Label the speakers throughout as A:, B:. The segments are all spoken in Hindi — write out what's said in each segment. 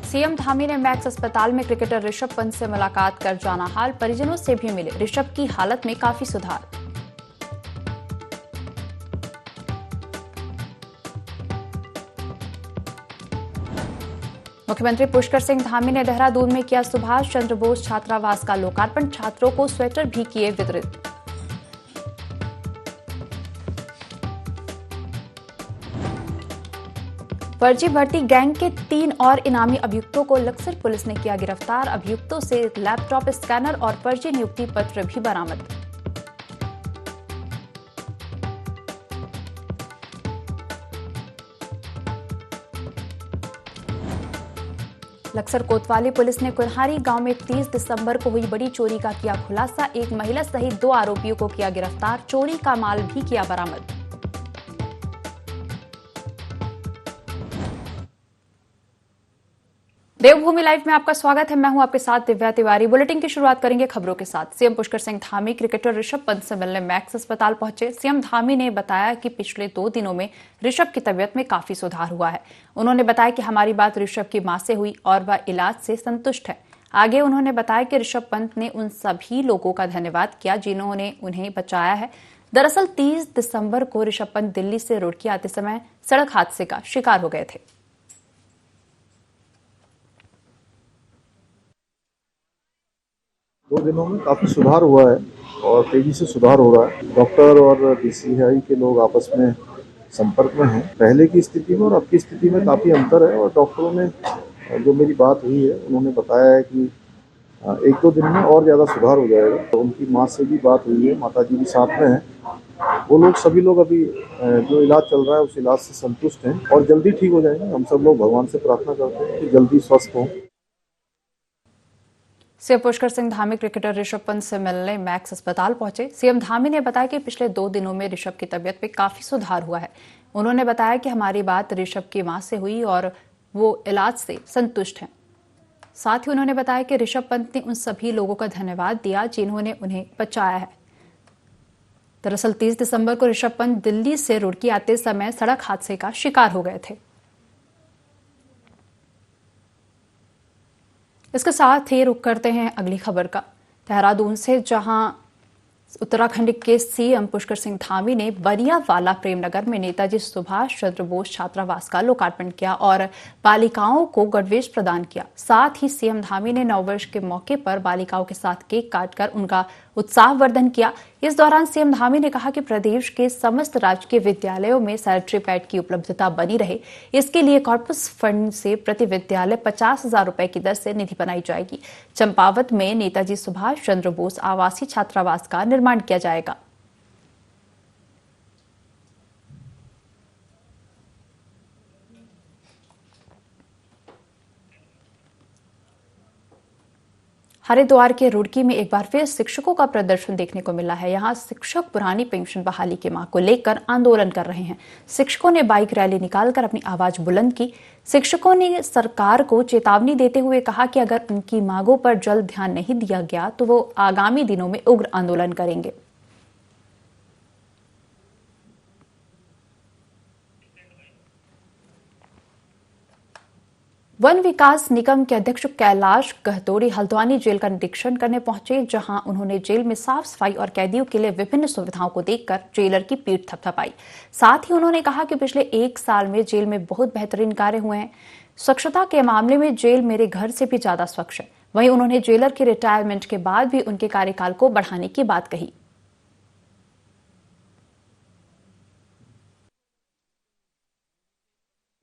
A: सीएम धामी ने मैक्स अस्पताल में क्रिकेटर ऋषभ पंत से मुलाकात कर जाना हाल, परिजनों से भी मिले। ऋषभ की हालत में काफी सुधार। मुख्यमंत्री पुष्कर सिंह धामी ने देहरादून में किया सुभाष चंद्र बोस छात्रावास का लोकार्पण, छात्रों को स्वेटर भी किए वितरित। फर्जी भर्ती गैंग के 3 और इनामी अभियुक्तों को लक्सर पुलिस ने किया गिरफ्तार। अभियुक्तों से लैपटॉप, स्कैनर और फर्जी नियुक्ति पत्र भी बरामद। लक्सर कोतवाली पुलिस ने कुल्हारी गांव में 30 दिसंबर को हुई बड़ी चोरी का किया खुलासा। एक महिला सहित 2 आरोपियों को किया गिरफ्तार, चोरी का माल भी किया बरामद। देवभूमि लाइव में आपका स्वागत है। मैं हूं आपके साथ दिव्या तिवारी। बुलेटिन की शुरुआत करेंगे खबरों के साथ। सीएम पुष्कर सिंह धामी क्रिकेटर ऋषभ पंत से मिलने मैक्स अस्पताल पहुंचे। सीएम धामी ने बताया कि पिछले 2 दिनों में ऋषभ की तबीयत में काफी सुधार हुआ है। उन्होंने बताया कि हमारी बात ऋषभ की मां से हुई और वह इलाज से संतुष्ट है। आगे उन्होंने बताया कि ऋषभ पंत ने उन सभी लोगों का धन्यवाद किया जिन्होंने उन्हें बचाया है। दरअसल 30 दिसंबर को ऋषभ पंत दिल्ली से रुड़की आते समय सड़क हादसे का शिकार हो गए थे।
B: 2 दिनों में काफ़ी सुधार हुआ है और तेज़ी से सुधार हो रहा है। डॉक्टर और बीसीआई के लोग आपस में संपर्क में हैं। पहले की स्थिति में और अब की स्थिति में काफ़ी अंतर है और डॉक्टरों ने जो मेरी बात हुई है उन्होंने बताया है कि 1-2 दिन में और ज़्यादा सुधार हो जाएगा। तो उनकी माँ से भी बात हुई है, माताजी भी साथ में हैं। वो लोग सभी लोग अभी जो इलाज चल रहा है उस इलाज से संतुष्ट हैं और जल्दी ठीक हो जाएंगे। हम सब लोग भगवान से प्रार्थना करते हैं कि जल्दी स्वस्थ हों।
A: सीएम पुष्कर सिंह धामी क्रिकेटर ऋषभ पंत से मिलने मैक्स अस्पताल पहुंचे। सीएम धामी ने बताया कि पिछले 2 दिनों में ऋषभ की तबीयत में काफी सुधार हुआ है। उन्होंने बताया कि हमारी बात ऋषभ की मां से हुई और वो इलाज से संतुष्ट हैं। साथ ही उन्होंने बताया कि ऋषभ पंत ने उन सभी लोगों का धन्यवाद दिया जिन्होंने उन्हें बचाया है। दरअसल 30 दिसंबर को ऋषभ पंत दिल्ली से रुड़की आते समय सड़क हादसे का शिकार हो गए थे। इसके साथ ही रुक करते हैं अगली खबर का देहरादून से, जहां उत्तराखंड के सीएम पुष्कर सिंह धामी ने बनियावाला प्रेमनगर में नेताजी सुभाष चंद्र बोस छात्रावास का लोकार्पण किया और बालिकाओं को गणवेश प्रदान किया। साथ ही सीएम धामी ने नववर्ष के मौके पर बालिकाओं के साथ केक काटकर उनका उत्साहवर्धन किया। इस दौरान सीएम धामी ने कहा कि प्रदेश के समस्त राजकीय विद्यालयों में सैनिटरी पैड की उपलब्धता बनी रहे, इसके लिए कॉर्पस फंड से प्रति विद्यालय 50,000 रुपए की दर से निधि बनाई जाएगी। चंपावत में नेताजी सुभाष चंद्र बोस आवासीय छात्रावास का निर्माण किया जाएगा। हरिद्वार के रुड़की में एक बार फिर शिक्षकों का प्रदर्शन देखने को मिला है। यहां शिक्षक पुरानी पेंशन बहाली की मांग को लेकर आंदोलन कर रहे हैं। शिक्षकों ने बाइक रैली निकालकर अपनी आवाज बुलंद की। शिक्षकों ने सरकार को चेतावनी देते हुए कहा कि अगर उनकी मांगों पर जल्द ध्यान नहीं दिया गया तो वो आगामी दिनों में उग्र आंदोलन करेंगे। वन विकास निगम के अध्यक्ष कैलाश गहतोड़ी हल्द्वानी जेल का निरीक्षण करने पहुंचे, जहां उन्होंने जेल में साफ सफाई और कैदियों के लिए विभिन्न सुविधाओं को देखकर जेलर की पीठ थपथपाई। साथ ही उन्होंने कहा कि पिछले 1 साल में जेल में बहुत बेहतरीन कार्य हुए हैं। स्वच्छता के मामले में जेल मेरे घर से भी ज्यादा स्वच्छ है। वहीं उन्होंने जेलर के रिटायरमेंट के बाद भी उनके कार्यकाल को बढ़ाने की बात कही।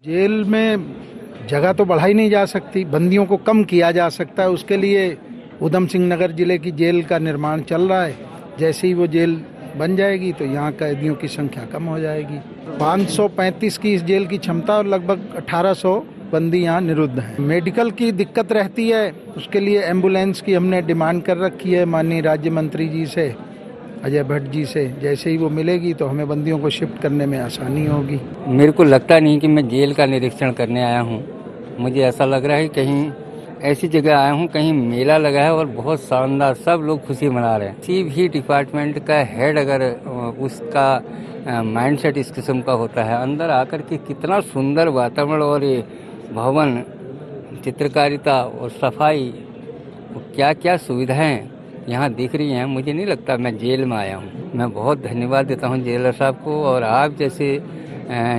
C: जेल में जगह तो बढ़ाई नहीं जा सकती, बंदियों को कम किया जा सकता है। उसके लिए उधम सिंह नगर जिले की जेल का निर्माण चल रहा है। जैसे ही वो जेल बन जाएगी तो यहाँ कैदियों की संख्या कम हो जाएगी। 535 की इस जेल की क्षमता और लगभग 1800 बंदी यहाँ निरुद्ध हैं। मेडिकल की दिक्कत रहती है, उसके लिए एम्बुलेंस की हमने डिमांड कर रखी है माननीय राज्य मंत्री जी से, अजय भट्ट जी से। जैसे ही वो मिलेगी तो हमें बंदियों को शिफ्ट करने में आसानी होगी।
D: मेरे को लगता नहीं कि मैं जेल का निरीक्षण करने आया हूँ। मुझे ऐसा लग रहा है कहीं ऐसी जगह आया हूँ, कहीं मेला लगा है और बहुत शानदार सब लोग खुशी मना रहे हैं। किसी भी डिपार्टमेंट का हेड अगर उसका माइंडसेट इस किस्म का होता है, अंदर आकर के कितना सुंदर वातावरण और ये भवन चित्रकारिता और सफाई और क्या क्या सुविधाएं यहाँ दिख रही हैं, मुझे नहीं लगता मैं जेल में आया हूँ। मैं बहुत धन्यवाद देता हूँ जेलर साहब को। और आप जैसे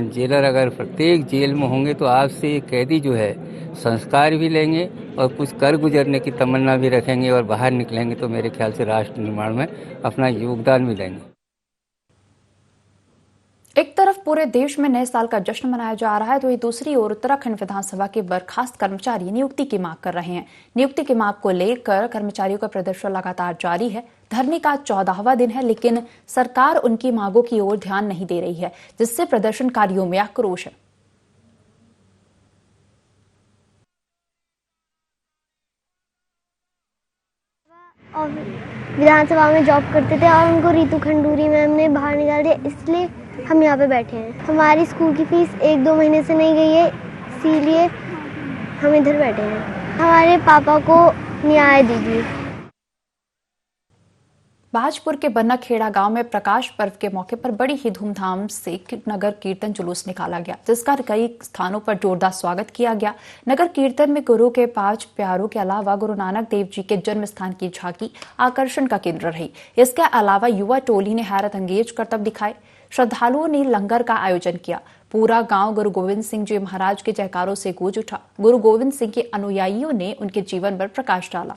D: जेलर अगर प्रत्येक जेल में होंगे तो आपसे कैदी जो है संस्कार भी लेंगे और कुछ कर गुजरने की तमन्ना भी रखेंगे और बाहर निकलेंगे तो मेरे ख्याल से राष्ट्र निर्माण में अपना योगदान भी देंगे।
A: एक तरफ पूरे देश में नए साल का जश्न मनाया जा रहा है तो वहीं दूसरी ओर उत्तराखंड विधानसभा के बर्खास्त कर्मचारी नियुक्ति की मांग कर रहे हैं। नियुक्ति की मांग को लेकर कर्मचारियों का प्रदर्शन लगातार जारी है। धरने का 14वां दिन है, लेकिन सरकार उनकी मांगों की ओर ध्यान नहीं दे रही है, जिससे प्रदर्शनकारियों में आक्रोश है।
E: और विधानसभा में जॉब करते थे और उनको रितु खंडूरी मैम ने बाहर निकाल दिया, इसलिए हम यहाँ पे बैठे हैं। हमारी स्कूल की फीस 1-2 महीने से नहीं गई है, इसीलिए हम इधर बैठे हैं। हमारे पापा को न्याय दीजिए।
A: भाजपुर के बन्ना खेड़ा गांव में प्रकाश पर्व के मौके पर बड़ी ही धूमधाम से नगर कीर्तन जुलूस निकाला गया, जिसका कई स्थानों पर जोरदार स्वागत किया गया। नगर कीर्तन में गुरु के 5 प्यारों के अलावा गुरु नानक देव जी के जन्म स्थान की झांकी आकर्षण का केंद्र रही। इसके अलावा युवा टोली ने हैरत अंगेज करतब दिखाए। श्रद्धालुओं ने लंगर का आयोजन किया। पूरा गांव गुरु गोविंद सिंह जी महाराज के जयकारों से गूंज उठा। गुरु गोविंद सिंह के अनुयायियों ने उनके जीवन पर प्रकाश डाला।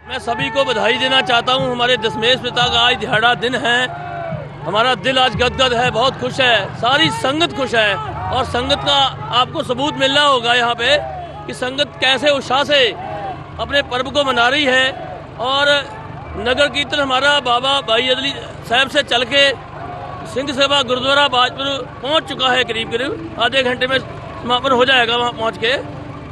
F: मैं सभी को बधाई देना चाहता हूं। हमारे दशमेश पिता का आज दिहाड़ा दिन है। हमारा दिल आज गदगद है, बहुत खुश है, सारी संगत खुश है। और संगत का आपको सबूत मिलना होगा यहाँ पे कि संगत कैसे उत्साह से अपने पर्व को मना रही है। और नगर कीर्तन हमारा बाबा भाई अदली साहब से चल के सिंह सभा गुरुद्वारा भाजपुर पहुँच चुका है। करीब आधे घंटे में समापन हो जाएगा वहाँ पहुँच के।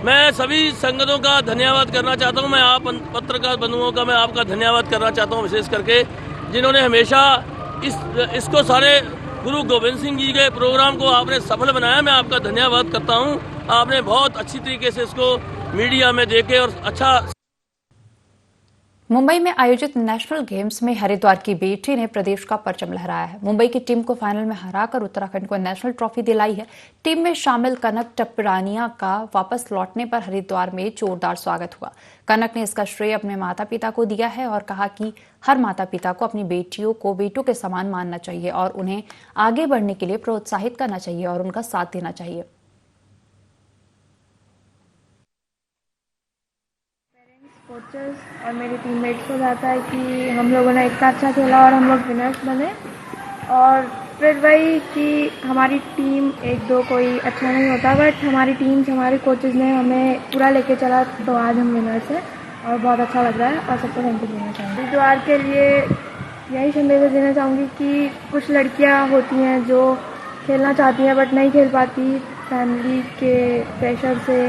F: मैं सभी संगतों का धन्यवाद करना चाहता हूं। मैं आप पत्रकार बंधुओं का मैं आपका धन्यवाद करना चाहता हूं, विशेष करके जिन्होंने हमेशा इसको सारे गुरु गोविंद सिंह जी के प्रोग्राम को आपने सफल बनाया। मैं आपका धन्यवाद करता हूं। आपने बहुत अच्छी तरीके से इसको मीडिया में देखे और अच्छा।
A: मुंबई में आयोजित नेशनल गेम्स में हरिद्वार की बेटी ने प्रदेश का परचम लहराया है। मुंबई की टीम को फाइनल में हराकर उत्तराखंड को नेशनल ट्रॉफी दिलाई है। टीम में शामिल कनक टपरानिया का वापस लौटने पर हरिद्वार में जोरदार स्वागत हुआ। कनक ने इसका श्रेय अपने माता पिता को दिया है और कहा कि हर माता पिता को अपनी बेटियों को बेटों के समान मानना चाहिए और उन्हें आगे बढ़ने के लिए प्रोत्साहित करना चाहिए और उनका साथ देना चाहिए।
G: कोचेस और मेरे टीममेट्स को जाता है कि हम लोगों ने इतना अच्छा खेला और हम लोग विनर्स बने। और फिर वही कि हमारी टीम 1-2 कोई अच्छा नहीं होता, बट हमारी टीम से हमारे कोचेस ने हमें पूरा लेके चला, तो आज हम विनर्स हैं और बहुत अच्छा लग रहा है। और सबको थैंक यू देना चाहूँगी। हरिद्वार के लिए यही संदेश देना चाहूँगी कि कुछ लड़कियाँ होती हैं जो खेलना चाहती हैं बट नहीं खेल पाती, फैमिली के प्रेशर से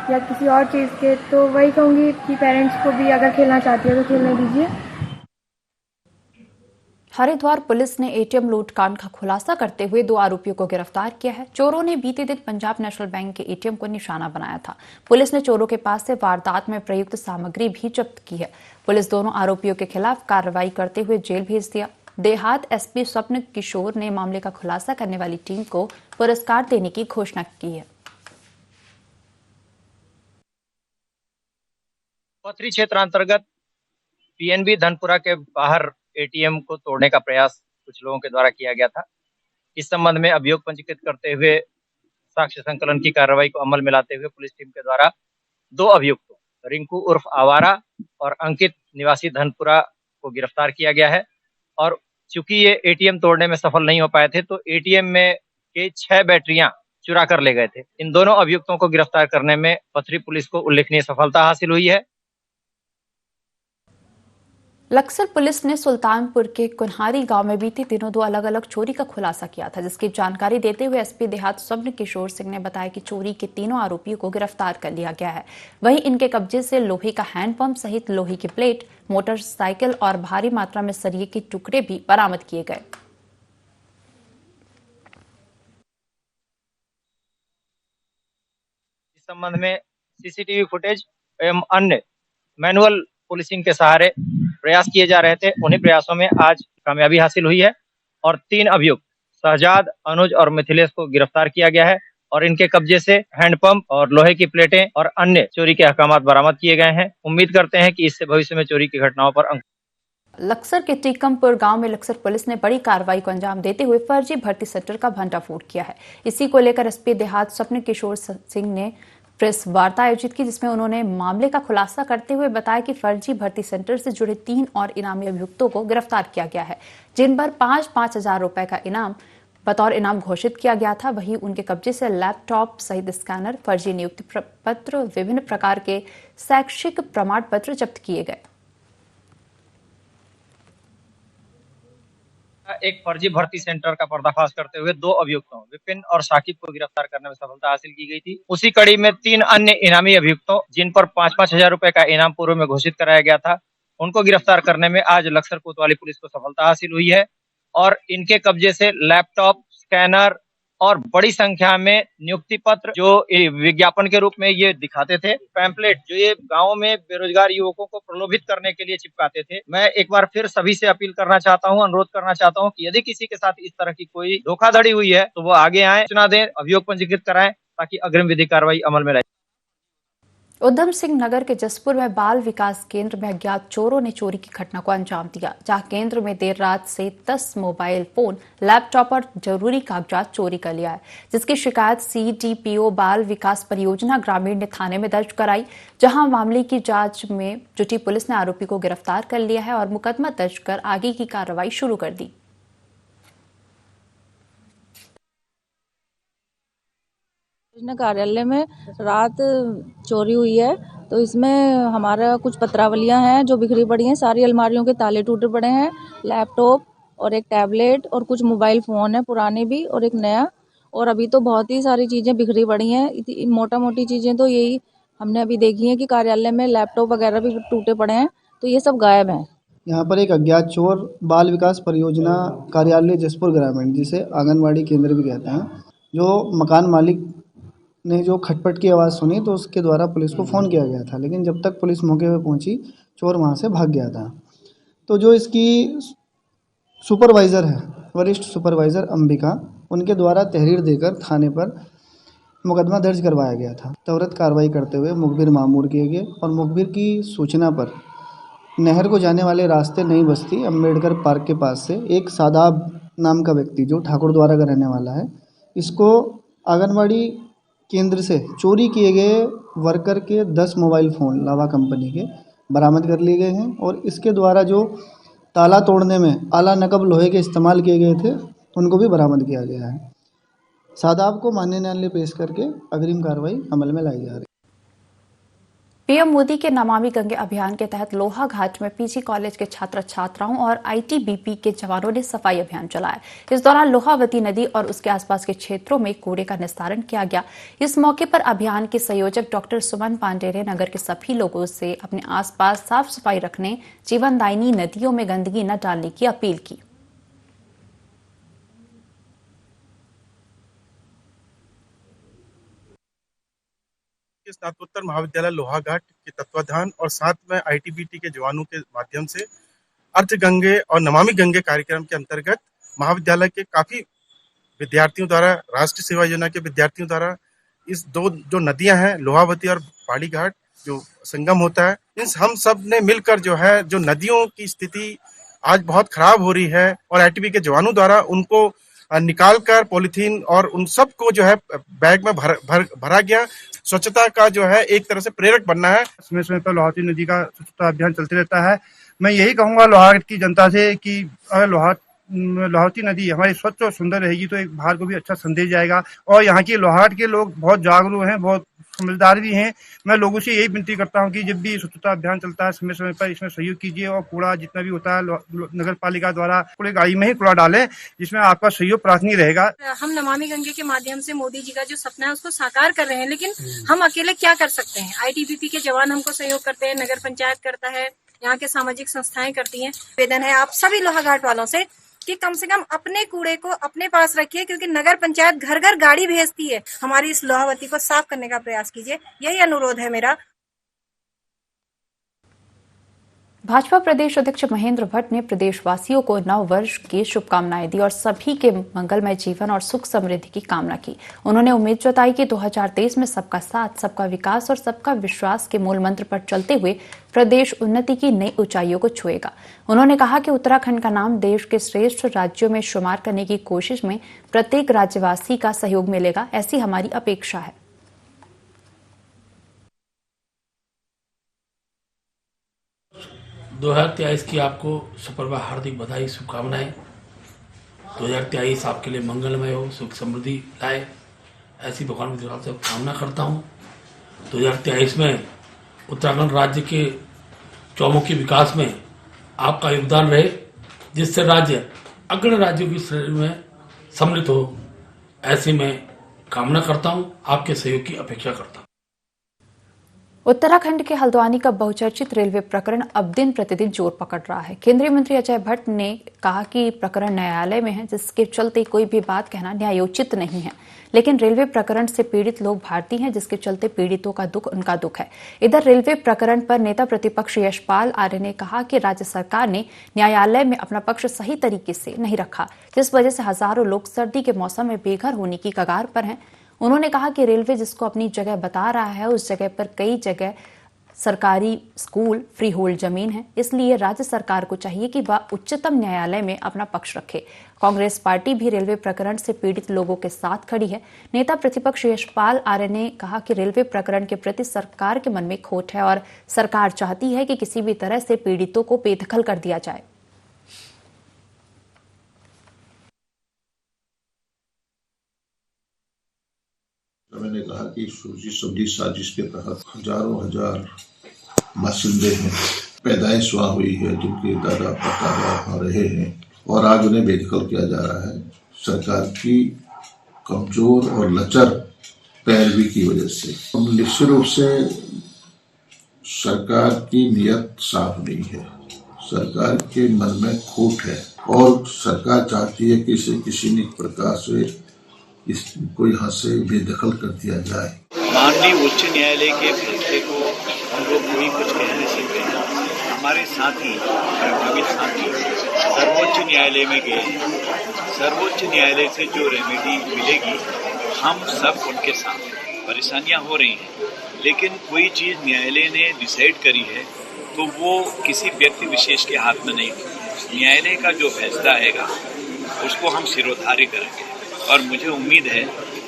G: या किसी और चीज़ के। तो वही कहूँगी कि पेरेंट्स को भी अगर खेलना चाहती है तो खेलने दीजिए।
A: हरिद्वार पुलिस ने एटीएम लूटकांड का खुलासा करते हुए 2 आरोपियों को गिरफ्तार किया है। चोरों ने बीते दिन पंजाब नेशनल बैंक के एटीएम को निशाना बनाया था। पुलिस ने चोरों के पास से वारदात में प्रयुक्त सामग्री भी जब्त की है। पुलिस दोनों आरोपियों के खिलाफ कार्रवाई करते हुए जेल भेज दिया। देहात एसपी स्वप्न किशोर ने मामले का खुलासा करने वाली टीम को पुरस्कार देने की घोषणा की है।
H: पथरी क्षेत्र अंतर्गत पीएनबी धनपुरा के बाहर एटीएम को तोड़ने का प्रयास कुछ लोगों के द्वारा किया गया था। इस संबंध में अभियोग पंजीकृत करते हुए साक्ष्य संकलन की कार्रवाई को अमल में लाते हुए पुलिस टीम के द्वारा 2 अभियुक्तों रिंकू उर्फ आवारा और अंकित निवासी धनपुरा को गिरफ्तार किया गया है। और चूंकि ये एटीएम तोड़ने में सफल नहीं हो पाए थे तो एटीएम में के 6 बैटरियां चुरा कर ले गए थे। इन दोनों अभियुक्तों को गिरफ्तार करने में पथरी पुलिस को उल्लेखनीय सफलता हासिल हुई है।
A: लक्सर पुलिस ने सुल्तानपुर के कुन्हारी गांव में बीते दिनों 2 अलग अलग चोरी का खुलासा किया था, जिसकी जानकारी देते हुए एसपी देहात स्वप्न किशोर सिंह ने बताया कि चोरी के तीनों आरोपियों को गिरफ्तार कर लिया गया है। वहीं इनके कब्जे से लोहे का हैंडपंप सहित लोहे की प्लेट, मोटरसाइकिल और भारी मात्रा में सरिये के टुकड़े भी बरामद किए गए।
H: इस संबंध में सीसीटीवी फुटेज एवं अन्य मैनुअल पुलिसिंग के सहारे प्रयास किए जा रहे थे। उन्हीं प्रयासों में आज कामयाबी हासिल हुई है और 3 अभियुक्त शहजाद, अनुज और मिथिलेश को गिरफ्तार किया गया है और इनके कब्जे से हैंडपंप और लोहे की प्लेटें और अन्य चोरी के अहकामात बरामद किए गए हैं। उम्मीद करते हैं कि इससे भविष्य में चोरी की घटनाओं पर
A: लक्सर के टीकमपुर गांव में लक्सर पुलिस ने बड़ी कार्रवाई को अंजाम देते हुए फर्जी भर्ती सेंटर का भंडाफोड़ किया है। इसी को लेकर एसपी देहात स्वप्न किशोर सिंह ने प्रेस वार्ता आयोजित की, जिसमें उन्होंने मामले का खुलासा करते हुए बताया कि फर्जी भर्ती सेंटर से जुड़े 3 और इनामी अभियुक्तों को गिरफ्तार किया गया है, जिन पर 5-5 हजार रुपए का इनाम बतौर इनाम घोषित किया गया था। वहीं उनके कब्जे से लैपटॉप सहित स्कैनर, फर्जी नियुक्ति पत्र, विभिन्न प्रकार के शैक्षिक प्रमाण पत्र जब्त किए गए।
H: एक फर्जी भर्ती सेंटर का पर्दाफाश करते हुए 2 अभियुक्तों विपिन और साकिब को गिरफ्तार करने में सफलता हासिल की गई थी। उसी कड़ी में 3 अन्य इनामी अभियुक्तों, जिन पर 5-5 हजार रुपए का इनाम पूर्व में घोषित कराया गया था, उनको गिरफ्तार करने में आज लक्सर कोतवाली पुलिस को सफलता हासिल हुई है और इनके कब्जे से लैपटॉप, स्कैनर और बड़ी संख्या में नियुक्ति पत्र, जो विज्ञापन के रूप में ये दिखाते थे, पैम्पलेट जो ये गाँव में बेरोजगार युवकों को प्रलोभित करने के लिए चिपकाते थे। मैं एक बार फिर सभी से अपील करना चाहता हूँ, अनुरोध करना चाहता हूँ कि यदि किसी के साथ इस तरह की कोई धोखाधड़ी हुई है तो वो आगे आए, सूचना दें, अभियोग पंजीकृत कराएं ताकि अग्रिम विधि कार्रवाई अमल में रहे।
A: उधम सिंह नगर के जसपुर में बाल विकास केंद्र में अज्ञात चोरों ने चोरी की घटना को अंजाम दिया, जहां केंद्र में देर रात से 10 मोबाइल फोन, लैपटॉप और जरूरी कागजात चोरी कर लिया है, जिसकी शिकायत CDPO बाल विकास परियोजना ग्रामीण ने थाने में दर्ज कराई, जहां मामले की जांच में जुटी पुलिस ने आरोपी को गिरफ्तार कर लिया है और मुकदमा दर्ज कर आगे की कार्रवाई शुरू कर दी।
I: कार्यालय में रात चोरी हुई है, तो इसमें हमारा कुछ पत्रावलियां हैं जो बिखरी पड़ी हैं, सारी अलमारियों के ताले टूटे पड़े हैं, लैपटॉप और एक टैबलेट और कुछ मोबाइल फ़ोन है, पुराने भी और एक नया, और अभी तो बहुत ही सारी चीज़ें बिखरी पड़ी हैं। मोटा मोटी चीज़ें तो यही हमने अभी देखी हैं कि कार्यालय में लैपटॉप वगैरह भी टूटे पड़े हैं, तो ये सब गायब हैं।
J: यहाँ पर एक अज्ञात चोर बाल विकास परियोजना कार्यालय जसपुर ग्रामीण, जिसे आंगनवाड़ी केंद्र भी कहते हैं, जो मकान मालिक ने जो खटपट की आवाज़ सुनी तो उसके द्वारा पुलिस को फ़ोन किया गया था, लेकिन जब तक पुलिस मौके पर पहुंची चोर वहां से भाग गया था। तो जो इसकी सुपरवाइज़र है, वरिष्ठ सुपरवाइज़र अंबिका, उनके द्वारा तहरीर देकर थाने पर मुकदमा दर्ज करवाया गया था। त्वरित कार्रवाई करते हुए मुखबिर मामूर किए गए और मुखबिर की सूचना पर नहर को जाने वाले रास्ते नई बस्ती अम्बेडकर पार्क के पास से एक सादाब नाम का व्यक्ति, जो ठाकुर द्वारा का रहने वाला है, इसको आंगनवाड़ी केंद्र से चोरी किए गए वर्कर के 10 मोबाइल फ़ोन लावा कंपनी के बरामद कर लिए गए हैं और इसके द्वारा जो ताला तोड़ने में आला नकब लोहे के इस्तेमाल किए गए थे उनको भी बरामद किया गया है। सादाब को माननीय न्यायालय पेश करके अग्रिम कार्रवाई अमल में लाई जा रही है।
A: पीएम मोदी के नमामि गंगे अभियान के तहत लोहा घाट में पीजी कॉलेज के छात्र छात्राओं और ITBP के जवानों ने सफाई अभियान चलाया। इस दौरान लोहावती नदी और उसके आसपास के क्षेत्रों में कूड़े का निस्तारण किया गया। इस मौके पर अभियान के संयोजक डॉक्टर सुमन पांडे ने नगर के सभी लोगों से अपने आसपास साफ सफाई रखने, जीवनदायिनी नदियों में गंदगी न डालने की अपील की।
K: स्नातकोत्तर महाविद्यालय लोहाघाट के तत्वाधान और साथ में ITBP के जवानों के माध्यम से अर्थ गंगे और नमामि गंगे कार्यक्रम के अंतर्गत महाविद्यालय के काफी विद्यार्थियों द्वारा, राष्ट्रीय सेवा योजना के विद्यार्थियों द्वारा इस 2 जो नदियां हैं, लोहावती और पाड़ी घाट, जो संगम होता है, इन हम सब ने मिलकर जो है, जो नदियों की स्थिति आज बहुत खराब हो रही है और ITBP के जवानों द्वारा उनको निकाल कर पॉलीथीन और उन सबको जो है बैग में भरा गया। स्वच्छता का जो है एक तरह से प्रेरक बनना है।
L: समय समय पर लोहावती नदी का स्वच्छता अभियान चलते रहता है। मैं यही कहूँगा लोहाघाट की जनता से कि अगर लोहावती नदी हमारी स्वच्छ और सुंदर रहेगी तो एक बाहर को भी अच्छा संदेश जाएगा। और यहाँ के लोहाघाट के लोग बहुत जागरूक हैं, बहुत समझदार भी हैं। मैं लोगों से यही विनती करता हूँ कि जब भी स्वच्छता अभियान चलता है समय समय पर इसमें सहयोग कीजिए और कूड़ा जितना भी होता है नगर पालिका द्वारा कूड़े गाड़ी में ही कूड़ा डालें, जिसमें आपका सहयोग प्रार्थनीय रहेगा।
M: हम नमामि गंगे के माध्यम से मोदी जी का जो सपना है उसको साकार कर रहे हैं, लेकिन हम अकेले क्या कर सकते हैं। ITBP के जवान हमको सहयोग करते हैं, नगर पंचायत करता है, यहाँ के सामाजिक संस्थाएं करती हैं। निवेदन है आप सभी लोहाघाट वालों से कि कम से कम अपने कूड़े को अपने पास रखिए, क्योंकि नगर पंचायत घर घर गाड़ी भेजती है। हमारी इस लोहावती को साफ करने का प्रयास कीजिए, यही अनुरोध है मेरा।
A: भाजपा प्रदेश अध्यक्ष महेंद्र भट्ट ने प्रदेशवासियों को नव वर्ष की शुभकामनाएं दी और सभी के मंगलमय जीवन और सुख समृद्धि की कामना की। उन्होंने उम्मीद जताई कि 2023 में सबका साथ, सबका विकास और सबका विश्वास के मूल मंत्र पर चलते हुए प्रदेश उन्नति की नई ऊंचाइयों को छुएगा। उन्होंने कहा कि उत्तराखंड का नाम देश के श्रेष्ठ राज्यों में शुमार करने की कोशिश में प्रत्येक राज्यवासी का सहयोग मिलेगा, ऐसी हमारी अपेक्षा है।
N: 2023 की आपको सफल हार्दिक बधाई, शुभकामनाएं। 2023 आपके लिए मंगलमय हो, सुख समृद्धि लाए, ऐसी भगवान से कामना करता हूं। 2023 में उत्तराखंड राज्य के चौमुखी विकास में आपका योगदान रहे, जिससे राज्य अग्रणी राज्यों की श्रेणी में सम्मिलित हो, ऐसी मैं कामना करता हूं। आपके सहयोग की अपेक्षा करता हूं।
A: उत्तराखंड के हल्द्वानी का बहुचर्चित रेलवे प्रकरण अब दिन प्रतिदिन जोर पकड़ रहा है। केंद्रीय मंत्री अजय भट्ट ने कहा कि प्रकरण न्यायालय में है, जिसके चलते कोई भी बात कहना न्यायोचित नहीं है। लेकिन रेलवे प्रकरण से पीड़ित लोग भारतीय हैं, जिसके चलते पीड़ितों का दुख उनका दुख है। इधर रेलवे प्रकरण पर नेता प्रतिपक्ष यशपाल आर्य ने कहा कि राज्य सरकार ने न्यायालय में अपना पक्ष सही तरीके से नहीं रखा, जिस वजह से हजारों लोग सर्दी के मौसम में बेघर होने की कगार पर हैं। उन्होंने कहा कि रेलवे जिसको अपनी जगह बता रहा है, उस जगह पर कई जगह सरकारी स्कूल, फ्री होल्ड जमीन है, इसलिए राज्य सरकार को चाहिए कि वह उच्चतम न्यायालय में अपना पक्ष रखे। कांग्रेस पार्टी भी रेलवे प्रकरण से पीड़ित लोगों के साथ खड़ी है। नेता प्रतिपक्ष यशपाल आर्य ने कहा कि रेलवे प्रकरण के प्रति सरकार के मन में खोट है और सरकार चाहती है कि किसी भी तरह से पीड़ितों को बेदखल कर दिया जाए।
O: मैंने कहा कि सोची समझी साजिश के तहत हजार बाशिंदे हैं, पैदाइश वहाँ हुई है, जिनके दादा परदादा वहाँ रहे हैं और आज उन्हें बेदखल किया जा रहा है सरकार की कमजोर और लचर पैरवी की वजह से। निश्चित रूप से सरकार की नीयत साफ नहीं है, सरकार के मन में खोट है और सरकार चाहती है कि इसे किसी न प्रकार से इसको यहाँ से बेदखल कर दिया जाए।
P: माननीय उच्च न्यायालय के फैसले को हम लोग कोई कुछ कह नहीं सकते। हमारे साथी, प्रभावित साथी सर्वोच्च न्यायालय में गए, सर्वोच्च न्यायालय से जो रेमेडी मिलेगी हम सब उनके साथ। परेशानियां हो रही हैं, लेकिन कोई चीज न्यायालय ने डिसाइड करी है तो वो किसी व्यक्ति विशेष के हाथ में नहीं। न्यायालय का जो फैसला आएगा उसको हम सिरोधार्य करेंगे और मुझे उम्मीद है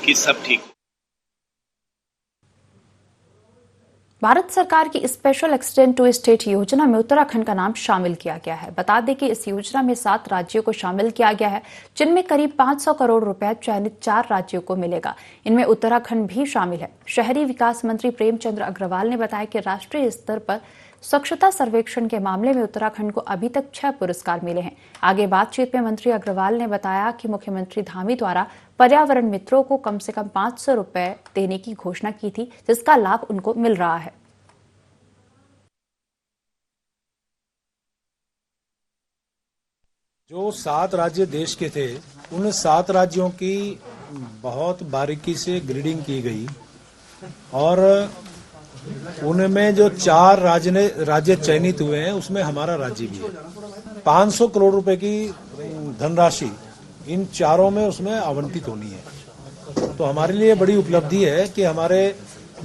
P: कि सब ठीक।
A: भारत सरकार की स्पेशल एक्सटेंड टू स्टेट योजना में उत्तराखंड का नाम शामिल किया गया है। बता दें कि इस योजना में 7 राज्यों को शामिल किया गया है, जिनमें करीब 500 करोड़ रुपए चयनित 4 राज्यों को मिलेगा। इनमें उत्तराखंड भी शामिल है। शहरी विकास मंत्री प्रेमचंद्र अग्रवाल ने बताया कि राष्ट्रीय स्तर पर स्वच्छता सर्वेक्षण के मामले में उत्तराखंड को अभी तक 6 पुरस्कार मिले हैं। आगे बातचीत में मंत्री अग्रवाल ने बताया कि मुख्यमंत्री धामी द्वारा पर्यावरण मित्रों को कम से कम 500 रुपए देने की घोषणा की थी, जिसका लाभ उनको मिल रहा है।
Q: जो 7 राज्य देश के थे, उन 7 राज्यों की बहुत बारीकी से ग्रेडिंग की गई और उनमें जो 4 राज्य चयनित हुए हैं उसमें हमारा राज्य भी है। 500 करोड़ रुपए की धनराशि इन 4 में उसमें आवंटित होनी है। तो हमारे लिए बड़ी उपलब्धि है कि हमारे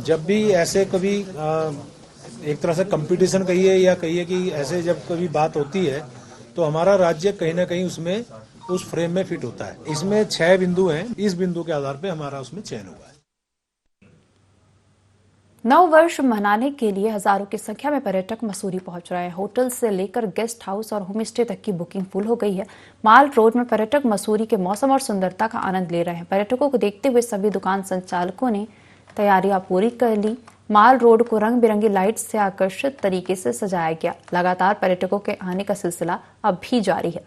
Q: जब भी ऐसे कभी एक तरह से कंपटीशन कहिए या कहिए कि ऐसे जब कभी बात होती है तो हमारा राज्य कहीं ना कहीं उसमें उस फ्रेम में फिट होता है। इसमें 6 बिंदु हैं, इस बिंदु के आधार पर हमारा उसमें चयन हुआ है।
A: नव वर्ष मनाने के लिए हजारों की संख्या में पर्यटक मसूरी पहुंच रहे हैं। होटल से लेकर गेस्ट हाउस और होम स्टे तक की बुकिंग फुल हो गई है। माल रोड में पर्यटक मसूरी के मौसम और सुंदरता का आनंद ले रहे हैं। पर्यटकों को देखते हुए सभी दुकान संचालकों ने तैयारियां पूरी कर ली। माल रोड को रंग बिरंगी लाइट से आकर्षित तरीके से सजाया गया। लगातार पर्यटकों के आने का सिलसिला अब भी जारी है।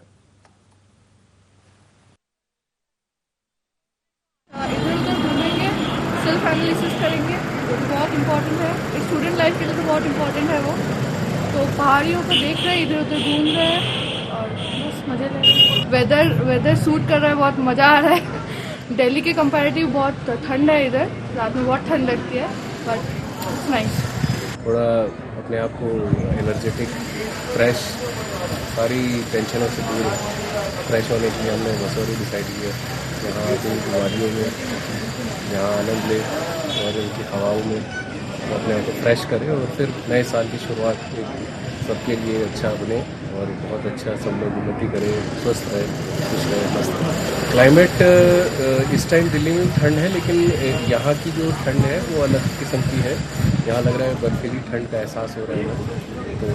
R: सेल्फ एनालिसिस करेंगे, जो कि बहुत इम्पोर्टेंट है। स्टूडेंट लाइफ के लिए तो बहुत इम्पोर्टेंट है वो। तो पहाड़ियों को देख रहे हैं, इधर उधर घूम रहे हैं और बस मजे ले रहे हैं। वेदर सूट कर रहा है, बहुत मज़ा आ रहा है। दिल्ली के कंपैरेटिव बहुत ठंड है इधर, रात में बहुत ठंड लगती है, बट इट्स नाइस।
S: थोड़ा अपने आप को एनर्जेटिक, फ्रेश, सारी टेंशनों से दूर फ्रेश होने के लिए हमने मसूरी डिसाइड किया। यहाँ आके इनकी वादियों में यहाँ आनंद ले और इनकी हवाओं में अपने आप को फ्रेश करें और फिर नए साल की शुरुआत सबके लिए अच्छा बने और बहुत अच्छा सब लोग उन्नति करें, स्वस्थ रहे, खुश रहे, मस्त रहे। क्लाइमेट इस टाइम दिल्ली में ठंड है, लेकिन यहाँ की जो ठंड है वो अलग किस्म की है। यहाँ लग रहा है बर्फीली ठंड का एहसास हो रहा है, तो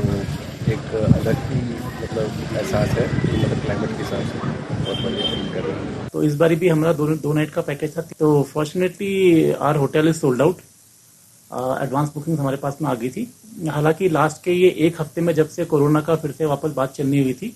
S: एक अलग ही मतलब एहसास है, मतलब क्लाइमेट के हिसाब से बहुत बढ़िया फील कर रहे हैं।
T: तो इस बार भी हमारा दो नाइट का पैकेज था, तो fortunately our hotel is sold out. Advance booking हमारे पास में आ गई थी। हालांकि लास्ट के ये एक हफ्ते में जब से कोरोना का फिर से वापस बात चलनी हुई थी,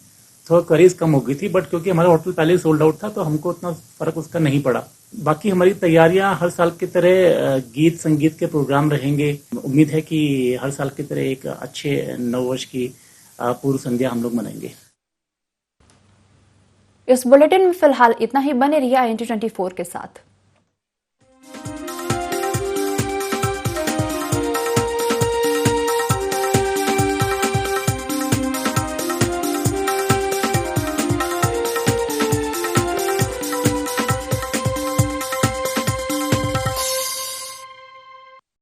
T: थोड़ा करेज कम हो गई थी, बट क्योंकि हमारा होटल पहले ही सोल्ड आउट था तो हमको उतना फर्क उसका नहीं पड़ा। बाकी हमारी तैयारियां हर साल की तरह गीत संगीत के प्रोग्राम रहेंगे। उम्मीद है कि हर साल की तरह एक अच्छे नववर्ष की पूर्व संध्या हम लोग मनाएंगे।
A: इस बुलेटिन में फिलहाल इतना ही। बने रहिए INT24 के साथ।